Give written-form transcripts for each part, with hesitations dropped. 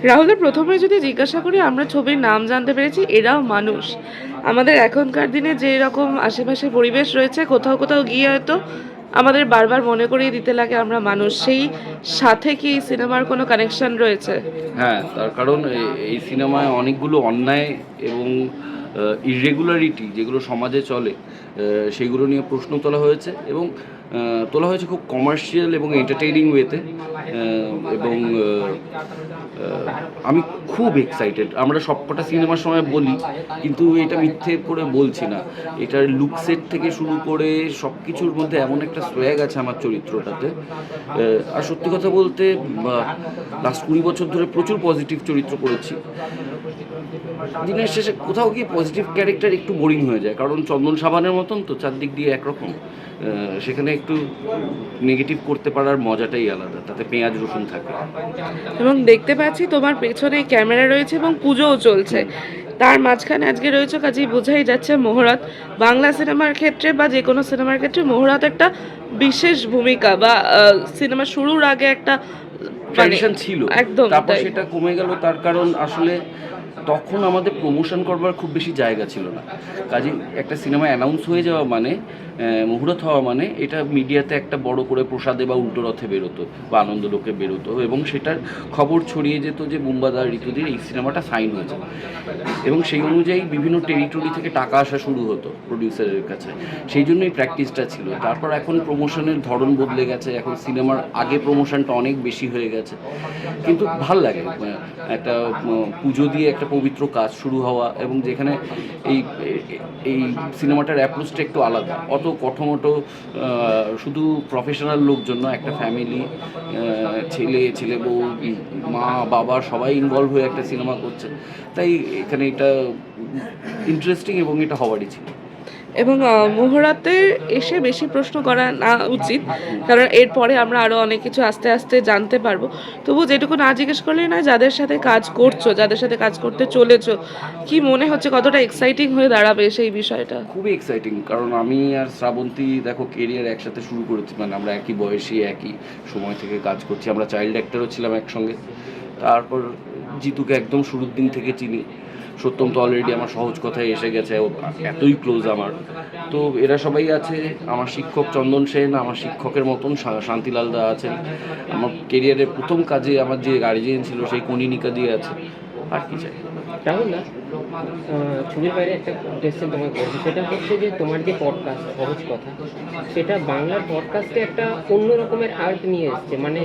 রাহুলের প্রথমে যদি জিজ্ঞাসা করি, আমরা ছবির নাম জানতে পেরেছি এরাও মানুষ। আমাদের এখনকার দিনে যে রকম আশেপাশে পরিবেশ রয়েছে, কোথাও কোথাও গিয়ে হয়তো আমাদের বারবার মনে করিয়ে দিতে লাগে আমরা মানুষ। সেই সাথে কি এই সিনেমার কোনো কানেকশন রয়েছে? হ্যাঁ, তার কারণ এই সিনেমায় অনেকগুলো অন্যায় এবং ইররেগুলারিটি যেগুলো সমাজে চলে সেগুলো নিয়ে প্রশ্ন তোলা হয়েছে এবং তোলা হয়েছে খুব কমার্শিয়াল এবং এন্টারটেইনিং ওয়েতে। এবং আমি খুব এক্সাইটেড। আমরা সবকটা সিনেমার সময় বলি, কিন্তু এটা মিথ্যে করে বলছি না। এটার লুকসেট থেকে শুরু করে সব কিছুর মধ্যে এমন একটা সোয়াগ আছে আমার চরিত্রটাতে। আর সত্যি কথা বলতে লাস্ট 20 বছর ধরে প্রচুর পজিটিভ চরিত্র করেছি। দিনের শেষে কোথাও গিয়ে পজিটিভ ক্যারেক্টার একটু বোরিং হয়ে যায়, কারণ চন্দন সাবানের মতন তো চারদিক দিয়ে একরকম। সেখানে একটু নেগেটিভ করতে পারার মজাটাই আলাদা, তাতে পেঁয়াজ রসুন থাকে। এবং দেখতে পাচ্ছি তোমার পেছনে ক্যামেরা রয়েছে এবং পুজোও চলছে, তার মাঝখানে আজকে রয়েছে, কাজেই বোঝাই যাচ্ছে মহরত। বাংলা সিনেমার ক্ষেত্রে বা যে কোনো সিনেমার ক্ষেত্রে মহরত একটা বিশেষ ভূমিকা, বা সিনেমা শুরুর আগে একটা ট্র্যাডিশন ছিল, একদম তারপর তাই। সেটা কমে গেল। তার কারণ আসলে তখন আমাদের প্রমোশন করবার খুব বেশি জায়গা ছিল না। কাজে একটা সিনেমা অ্যানাউন্স হয়ে যাওয়া মানে, মুহূর্ত হওয়া মানে, এটা মিডিয়াতে একটা বড় করে প্রসাদে বা উল্টো রথে বেরোতো বা আনন্দলোকে বেরোতো এবং সেটার খবর ছড়িয়ে যেত যে বুম্বাদা ঋতুদের এই সিনেমাটা সাইন হয়েছে। এবং সেই অনুযায়ী বিভিন্ন টেরিটরি থেকে টাকা আসা শুরু হতো প্রডিউসারের কাছে। সেই জন্যই প্র্যাকটিসটা ছিল। তারপর এখন প্রমোশনের ধরন বদলে গেছে, এখন সিনেমার আগে প্রমোশনটা অনেক বেশি হয়ে গেছে। কিন্তু ভাল লাগে একটা পুজো দিয়ে একটা পবিত্র কাজ শুরু হওয়া, এবং যেখানে এই এই সিনেমাটার অ্যাপ্রোচটা একটু আলাদা। অত কঠোমটো শুধু প্রফেশনাল লোকজন নয়, একটা ফ্যামিলি, ছেলে বউ, মা বাবা সবাই ইনভলভ হয়ে একটা সিনেমা করছে। তাই এখানে এটা ইন্টারেস্টিং এবং এটা হওয়ারই ছিল। এবং মুহূর্তে এসে বেশি প্রশ্ন করা না উচিত, কারণ এরপরে আমরা আরও অনেক কিছু আস্তে আস্তে জানতে পারবো। তবু যেটুকু না জিজ্ঞেস করলেই নয়, যাদের সাথে কাজ করছো, যাদের সাথে কাজ করতে চলেছো, কি মনে হচ্ছে, কতটা এক্সাইটিং হয়ে দাঁড়াবে সেই বিষয়টা? খুবই এক্সাইটিং, কারণ আমি আর শ্রাবন্তী দেখো কেরিয়ার একসাথে শুরু করেছি, মানে আমরা একই বয়সী একই সময় থেকে কাজ করছি। আমরা চাইল্ড অ্যাক্টরও ছিলাম একসঙ্গে। তারপর জিতুকে একদম শুরুর দিন থেকে চিনি। সত্যম তো অলরেডি আমার সহজ কথায় এসে গেছে, ও এতই ক্লোজ আমার। তো এরা সবাই আছে। আমার শিক্ষক চন্দন সেন, আমার শিক্ষকের মতন শান্তিলাল দা আছেন। আমার কেরিয়ারের প্রথম কাজে আমার যে গার্জিয়ান ছিল সেই কনিনিকা দিয়ে আছে। আর কি চাই? রাহুল না, ছবির বাইরে একটা কোয়েশ্চেন তোমায় করবো, সেটা হচ্ছে যে তোমার যে পডকাস্ট সহজ কথা, সেটা বাংলার পডকাস্টে একটা অন্য রকমের আর্ট নিয়ে এসছে। মানে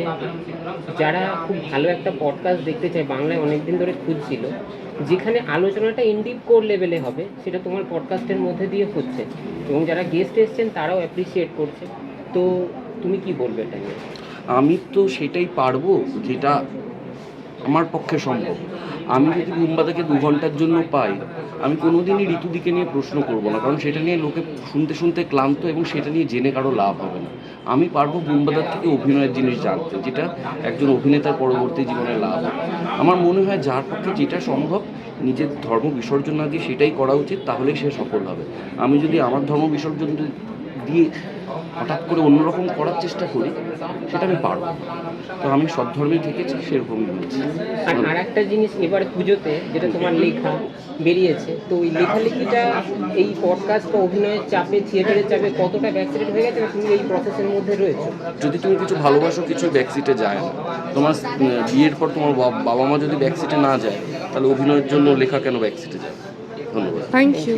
যারা খুব ভালো একটা পডকাস্ট দেখতে চায়, বাংলায় অনেকদিন ধরে খুঁজছিল, যেখানে আলোচনাটা ইনডিপ কোর লেভেলে হবে, সেটা তোমার পডকাস্টের মধ্যে দিয়ে হচ্ছে, এবং যারা গেস্ট এসছেন তারাও অ্যাপ্রিসিয়েট করছে। তো তুমি কি বলবে এটা নিয়ে? আমি তো সেটাই পারবো যেটা আমার পক্ষে সম্ভব। আমি যদি বুম্বাদাকে 2 ঘন্টার জন্য পাই, আমি কোনোদিনই ঋতুদিকে নিয়ে প্রশ্ন করব না, কারণ সেটা নিয়ে লোকে শুনতে শুনতে ক্লান্ত এবং সেটা নিয়ে জেনে কারো লাভ হবে না। আমি পারবো বুম্বাদার থেকে অভিনয়ের জিনিস জানতে, যেটা একজন অভিনেতার পরবর্তী জীবনে লাভ হবে। আমার মনে হয় যার পক্ষে যেটা সম্ভব নিজের ধর্ম বিসর্জন না দিয়ে সেটাই করা উচিত, তাহলেই সে সফল হবে। আমি যদি আমার ধর্ম বিসর্জন দিয়ে হঠাৎ করে অন্যরকম করার চেষ্টা করি, সেটা আমি পারবো না। তো আমি সব ধর্মেই থেকেছি, সেরকমই বলছি। আর একটা জিনিস, এবার পুজোতে যেটা তোমার লেখা বেরিয়েছে, তো ওই লেখালেখিটা এই পডকাস্ট বা অভিনয়ের চাপে, থিয়েটারের চাপে কতটা ব্যাকসিটেড হয়ে গেছে, তুমি এই প্রসেসের মধ্যে রয়েছো? যদি তুমি কিছু ভালোবাসো, কিছু ব্যাকসিটে যায় না। তোমার বিয়ের পর তোমার বাবা মা যদি ব্যাকসিটে না যায়, তাহলে অভিনয়ের জন্য লেখা কেন ব্যাকসিটে যায়? ধন্যবাদ। Thank you.